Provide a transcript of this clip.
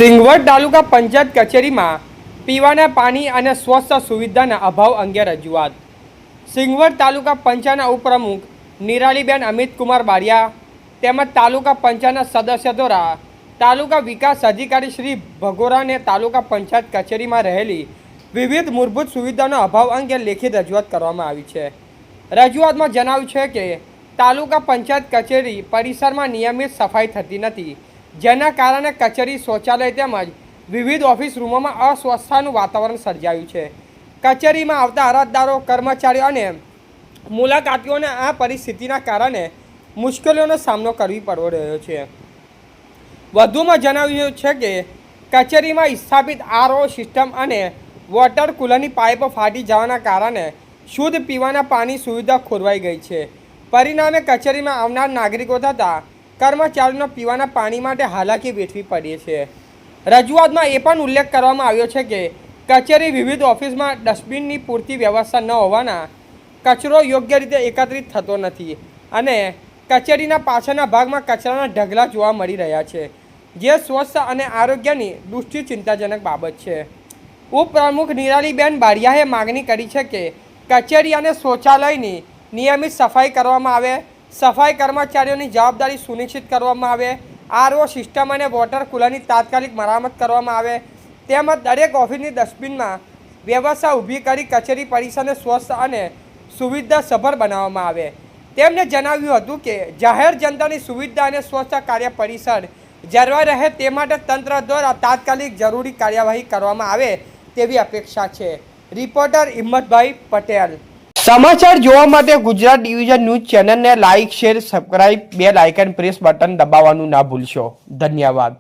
સિંગવડ તાલુકા પંચાયત કચેરીમાં પીવાના પાણી અને સ્વચ્છ સુવિધાના અભાવ અંગે રજૂઆત. સિંગવડ તાલુકા પંચાયતના ઉપપ્રમુખ નિરાલીબેન અમિતકુમાર બારિયા તેમજ તાલુકા પંચાયતના સદસ્ય દ્વારા તાલુકા વિકાસ અધિકારી શ્રી ભગોરાને તાલુકા પંચાયત કચેરીમાં રહેલી વિવિધ મૂળભૂત સુવિધાનો અભાવ અંગે લેખિત રજૂઆત કરવામાં આવી છે. રજૂઆતમાં જણાવ્યું છે કે તાલુકા પંચાયત કચેરી પરિસરમાં નિયમિત સફાઈ થતી નથી, જેના કારણે કચેરી, શૌચાલય તેમજ વિવિધ ઓફિસ રૂમોમાં અસ્વસ્થતાનું વાતાવરણ સર્જાયું છે. કચેરીમાં આવતા અરજદારો, કર્મચારીઓ અને મુલાકાતીઓને આ પરિસ્થિતિના કારણે મુશ્કેલીઓનો સામનો કરવી પડી રહ્યો છે. વધુમાં જણાવ્યું છે કે કચેરીમાં સ્થાપિત આરઓ સિસ્ટમ અને વોટર કુલરની પાઇપો ફાટી જવાના કારણે શુદ્ધ પીવાના પાણી સુવિધા ખોરવાઈ ગઈ છે. પરિણામે કચેરીમાં આવનાર નાગરિકો તથા કર્મચારીઓને પીવાના પાણી માટે હાલાકી વેઠવી પડી છે. રજૂઆતમાં એ પણ ઉલ્લેખ કરવામાં આવ્યો છે કે કચેરી વિવિધ ઓફિસમાં ડસ્ટબિનની પૂરતી વ્યવસ્થા ન હોવાના કચરો યોગ્ય રીતે એકત્રિત થતો નથી અને કચેરીના પાછળના ભાગમાં કચરાના ઢગલા જોવા મળી રહ્યા છે, જે સ્વચ્છતા અને આરોગ્યની દૃષ્ટિ ચિંતાજનક બાબત છે. ઉપપ્રમુખ નિરાલીબેન બારિયાએ માગણી કરી છે કે કચેરી અને શૌચાલયની નિયમિત સફાઈ કરવામાં આવે, સફાઈ કર્મચારીઓની જવાબદારી સુનિશ્ચિત કરવામાં આવે, આરઓ સિસ્ટમ અને વોટર કુલરની તાત્કાલિક મરામત કરવામાં આવે, તેમજ દરેક ઓફિસની ડસ્ટબિનમાં વ્યવસ્થા ઊભી કરી કચેરી પરિસરને સ્વસ્થ અને સુવિધાસભર બનાવવામાં આવે. તેમણે જણાવ્યું હતું કે જાહેર જનતાની સુવિધા અને સ્વચ્છતા કાર્ય પરિસર જળવાઈ રહે તે માટે તંત્ર દ્વારા તાત્કાલિક જરૂરી કાર્યવાહી કરવામાં આવે તેવી અપેક્ષા છે. રિપોર્ટર હિંમતભાઈ પટેલ. સમાચાર જોવા માટે ગુજરાત ડિવિઝન ન્યૂઝ ચેનલને like, share, subscribe, bell icon press button દબાવવાનું ના ભૂલશો. ધન્યવાદ.